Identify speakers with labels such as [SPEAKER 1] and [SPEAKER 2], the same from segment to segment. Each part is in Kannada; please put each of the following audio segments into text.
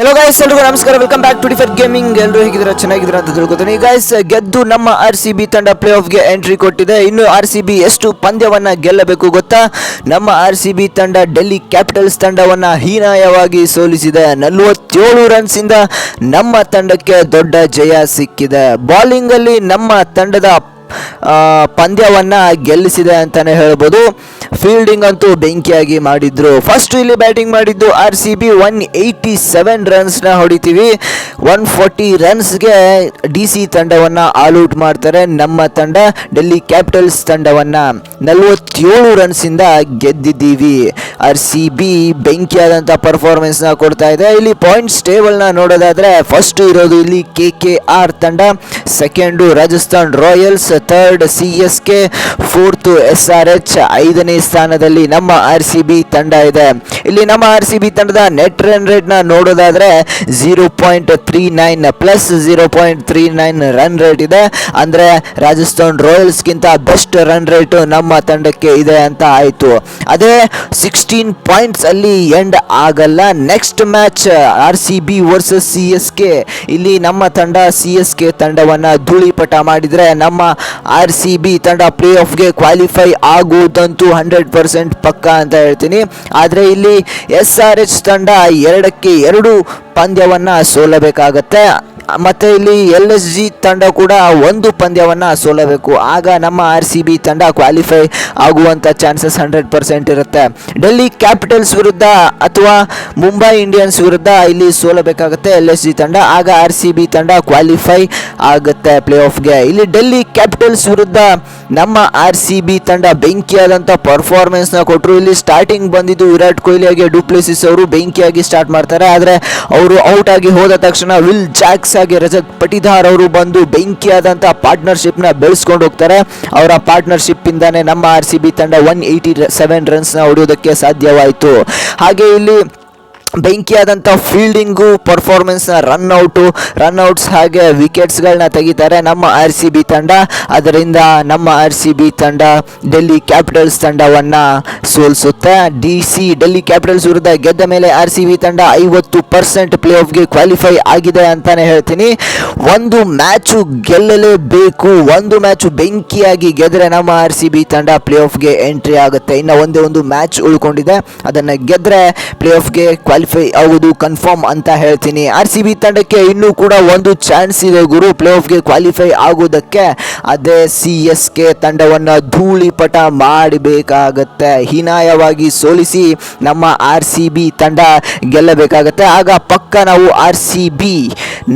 [SPEAKER 1] ಹೆಲೋ ಗೈಸ್, ಎಲ್ರಿಗೂ ನಮಸ್ಕಾರ. Welcome back to differ gaming. ಎಲ್ಲರೂ ಹೇಗಿದ್ದೀರಾ? ಚೆನ್ನಾಗಿದ್ದೀರಾ ಅಂತ ತಿಳ್ಕೊತೀನಿ. ಗೈಸ್, ಗೆದ್ದು ನಮ್ಮ RCB ತಂಡ ಪ್ಲೇ ಆಫ್ಗೆ ಎಂಟ್ರಿ ಕೊಟ್ಟಿದೆ. ಇನ್ನು RCB ಎಷ್ಟು ಪಂದ್ಯವನ್ನ ಗೆಲ್ಲಬೇಕು ಗೊತ್ತಾ? ನಮ್ಮ RCB ತಂಡ ಡೆಲ್ಲಿ ಕ್ಯಾಪಿಟಲ್ಸ್ ತಂಡವನ್ನ ಹೀನಾಯವಾಗಿ ಸೋಲಿಸಿದೆ. 47 ರನ್ಸ್ ಇಂದ ನಮ್ಮ ತಂಡಕ್ಕೆ ದೊಡ್ಡ ಜಯ ಸಿಕ್ಕಿದೆ. ಬೌಲಿಂಗ್ ಅಲ್ಲಿ ನಮ್ಮ ತಂಡದ ಪಂದ್ಯವನ್ನ ಗೆಲ್ಲಿಸಿದೆ ಅಂತಾನೆ ಹೇಳ್ಬೋದು. ಫೀಲ್ಡಿಂಗ್ ಅಂತೂ ಬೆಂಕಿಯಾಗಿ ಮಾಡಿದ್ರು. ಫಸ್ಟ್ ಇಲ್ಲಿ ಬ್ಯಾಟಿಂಗ್ ಮಾಡಿದ್ದು RCB 187 ರನ್ಸ್ ನ ಹೊಡಿತೀವಿ. 140 ರನ್ಸ್ಗೆ DC ತಂಡವನ್ನ ಆಲ್ ಔಟ್ ಮಾಡ್ತಾರೆ. ನಮ್ಮ ತಂಡ ಡೆಲ್ಲಿ ಕ್ಯಾಪಿಟಲ್ಸ್ ತಂಡವನ್ನ 47 ರನ್ಸ್ ಇಂದ ಗೆದ್ದಿದ್ದೀವಿ. RCB ಬೆಂಕಿಯಾದಂತ ಪರ್ಫಾರ್ಮೆನ್ಸ್ ನ ಕೊಡ್ತಾ ಇದೆ. ಇಲ್ಲಿ ಪಾಯಿಂಟ್ಸ್ ಟೇಬಲ್ ನ ನೋಡೋದಾದ್ರೆ ಫಸ್ಟ್ ಇರೋದು ಇಲ್ಲಿ KKR ತಂಡ, second Rajasthan Royals, third CSK, fourth SRH, 5ನೇ ಸ್ಥಾನದಲ್ಲಿ ನಮ್ಮ RCB ತಂಡ ಇದೆ. ಇಲ್ಲಿ ನಮ್ಮ RCB ತಂಡದ ನೆಟ್ ರನ್ ರೇಟ್ ನ ನೋಡೋದಾದ್ರೆ 0.39 ಪ್ಲಸ್ 0.39 ರನ್ ರೇಟ್ ಇದೆ. ಅಂದ್ರೆ ರಾಜಸ್ಥಾನ್ ರಾಯಲ್ಸ್ ಗಿಂತ ಬೆಸ್ಟ್ ರನ್ ರೇಟ್ ನಮ್ಮ ತಂಡಕ್ಕೆ ಇದೆ ಅಂತ ಆಯ್ತು. ಅದೇ 16 ಪಾಯಿಂಟ್ಸ್ ಅಲ್ಲಿ ಎಂಡ್ ಆಗಲ್ಲ. Next match RCB versus CSK. ಇಲ್ಲಿ ನಮ್ಮ ತಂಡ CSK ತಂಡವನ್ನ ಧೂಳಿಪಟ ಮಾಡಿದ್ರೆ ನಮ್ಮ RCB ತಂಡ ಪ್ಲೇ ಆಫ್ಗೆ ಕ್ವಾಲಿಫೈ ಆಗುವುದಂತೂ 100% ಪಕ್ಕ ಅಂತ ಹೇಳ್ತೀನಿ. ಆದರೆ ಇಲ್ಲಿ SRH ತಂಡ 2-2 ಪಂದ್ಯವನ್ನ ಸೋಲಬೇಕಾಗತ್ತೆ. ಮತ್ತೆ ಇಲ್ಲಿ LSG ತಂಡ ಕೂಡ 1 ಪಂದ್ಯವನ್ನ ಸೋಲಬೇಕು. ಆಗ ನಮ್ಮ RCB ತಂಡ ಕ್ವಾಲಿಫೈ ಆಗುವಂತ ಚಾನ್ಸಸ್ 100% ಇರುತ್ತೆ. ಡೆಲ್ಲಿ ಕ್ಯಾಪಿಟಲ್ಸ್ ವಿರುದ್ಧ ಅಥವಾ ಮುಂಬೈ ಇಂಡಿಯನ್ಸ್ ವಿರುದ್ಧ ಇಲ್ಲಿ ಸೋಲಬೇಕಾಗುತ್ತೆ LSG ತಂಡ. ಆಗ RCB ತಂಡ ಕ್ವಾಲಿಫೈ ಆಗುತ್ತೆ ಪ್ಲೇ ಆಫ್ಗೆ. ಇಲ್ಲಿ ಡೆಲ್ಲಿ ಕ್ಯಾಪಿಟಲ್ಸ್ ವಿರುದ್ಧ ನಮ್ಮ RCB ತಂಡ ಬೆಂಕಿಯಾದಂಥ ಪರ್ಫಾರ್ಮೆನ್ಸ್ ನ ಕೊಟ್ಟರು. ಇಲ್ಲಿ ಸ್ಟಾರ್ಟಿಂಗ್ ಬಂದಿದ್ದು ವಿರಾಟ್ ಕೊಹ್ಲಿ ಹಾಗೆ ಡುಪ್ಲೆಸಿಸ್ ಅವರು ಬೆಂಕಿಯಾಗಿ ಸ್ಟಾರ್ಟ್ ಮಾಡ್ತಾರೆ. ಆದರೆ ಅವರು ಔಟ್ ಆಗಿ ಹೋದ ತಕ್ಷಣ ವಿಲ್ ಜಾಕ್ಸ್ ಹಾಗೆ ರಜತ್ ಪಟಿದಾರ್ ಅವರು ಬಂದು ಬೆಂಕಿಯಾದಂಥ ಪಾರ್ಟ್ನರ್ಶಿಪ್ ನ ಬೆಳೆಸ್ಕೊಂಡು ಹೋಗ್ತಾರೆ. ಅವರ ಪಾರ್ಟ್ನರ್ಶಿಪ್ ಇಂದಾನೆ ನಮ್ಮ RCB ತಂಡ 187 ರನ್ಸ್ ನ ಹೊಡೆಯೋದಕ್ಕೆ ಸಾಧ್ಯವಾಯಿತು. ಹಾಗೆ ಇಲ್ಲಿ ಬೆಂಕಿಯಾದಂಥ ಫೀಲ್ಡಿಂಗು ಪರ್ಫಾರ್ಮೆನ್ಸ್ ನ ರನ್ಔಟ್ಸ್ ಹಾಗೆ ವಿಕೆಟ್ಸ್ಗಳನ್ನ ತೆಗಿತಾರೆ ನಮ್ಮ RCB ತಂಡ. ಅದರಿಂದ ನಮ್ಮ RCB ತಂಡ ಡೆಲ್ಲಿ ಕ್ಯಾಪಿಟಲ್ಸ್ ತಂಡವನ್ನ ಸೋಲಿಸುತ್ತೆ. ಡೆಲ್ಲಿ ಕ್ಯಾಪಿಟಲ್ಸ್ ವಿರುದ್ಧ ಗೆದ್ದ ಮೇಲೆ RCB ತಂಡ 50% ಪ್ಲೇ ಆಫ್ಗೆ ಕ್ವಾಲಿಫೈ ಆಗಿದೆ ಅಂತಾನೆ ಹೇಳ್ತೀನಿ. ಒಂದು ಮ್ಯಾಚು ಗೆಲ್ಲಲೇಬೇಕು. ಒಂದು ಮ್ಯಾಚು ಬೆಂಕಿಯಾಗಿ ಗೆದ್ರೆ ನಮ್ಮ RCB ತಂಡ ಪ್ಲೇ ಆಫ್ಗೆ ಎಂಟ್ರಿ ಆಗುತ್ತೆ. ಇನ್ನು ಒಂದೇ ಒಂದು ಮ್ಯಾಚ್ ಉಳ್ಕೊಂಡಿದೆ, ಅದನ್ನ ಗೆದ್ರೆ ಪ್ಲೇ ಆಫ್ಗೆ ಕ್ವಾಲಿಫೈ ಆಗುವುದು ಕನ್ಫರ್ಮ್ ಅಂತ ಹೇಳ್ತೀನಿ. RCB ತಂಡಕ್ಕೆ ಇನ್ನೂ ಕೂಡ ಒಂದು ಚಾನ್ಸ್ ಇದೆ ಗುರು ಪ್ಲೇ ಆಫ್ಗೆ ಕ್ವಾಲಿಫೈ ಆಗುವುದಕ್ಕೆ. ಅದೇ CSK ತಂಡವನ್ನ ಧೂಳಿಪಟ ಮಾಡಬೇಕಾಗತ್ತೆ. ಹೀನಾಯವಾಗಿ ಸೋಲಿಸಿ ನಮ್ಮ RCB ತಂಡ ಗೆಲ್ಲಬೇಕಾಗತ್ತೆ. ಆಗ ಪಕ್ಕ ನಾವು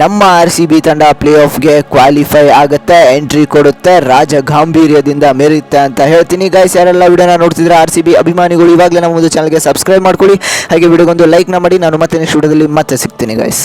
[SPEAKER 1] ನಮ್ಮ RCB ತಂಡ ಪ್ಲೇ ಆಫ್ಗೆ ಕ್ವಾಲಿಫೈ ಆಗುತ್ತೆ, ಎಂಟ್ರಿ ಕೊಡುತ್ತೆ, ರಾಜ ಗಾಂಭೀರ್ಯದಿಂದ ಮೆರೆಯುತ್ತೆ ಅಂತ ಹೇಳ್ತೀನಿ. ಗೈಸ್, ಯಾರೆಲ್ಲ ವಿಡಿಯೋನ ನೋಡ್ತಿದ್ರೆ RCB ಅಭಿಮಾನಿಗಳು ಇವಾಗಲೇ ನಮ್ಮ ಒಂದು ಚಾನಲ್ಗೆ ಸಬ್ಸ್ಕ್ರೈಬ್ ಮಾಡ್ಕೊಳ್ಳಿ. ಹಾಗೆ ವಿಡಿಯೋಗೊಂದು ಲೈಕ್ ಮಾಡಿ. ನಾನು ಮತ್ತೆ ನೆಕ್ಸ್ಟ್ ವಿಡಿಯೋದಲ್ಲಿ ಮತ್ತೆ ಸಿಗ್ತೀನಿ ಗೈಸ್.